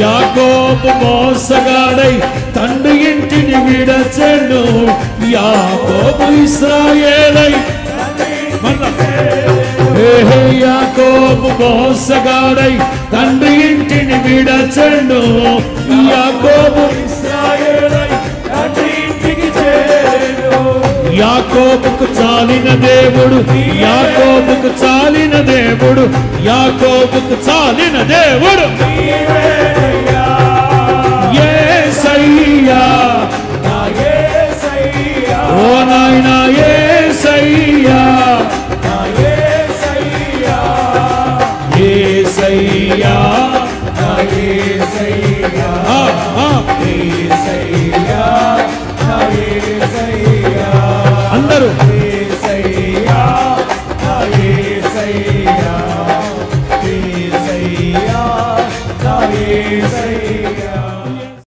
యాకోబు మోసగాడై తండ్రి ఇంటిని విడచెను, యాకోబు ఇశ్రాయేలై యాకోబు మోసగాడై తండ్రి ఇంటిని విడచెను, యాకోబు ఇశ్రాయేలై తండ్రి ఇంటికి చేరెను. యాకోబుకు చాలిన దేవుడు, యాకోబుకు చాలిన దేవుడు, యాకోబుకు చాలిన దేవుడు యేసయ్యా, ఓ నాయనా యేసయ్యా, యేసయ్యా, అందరూ Yes,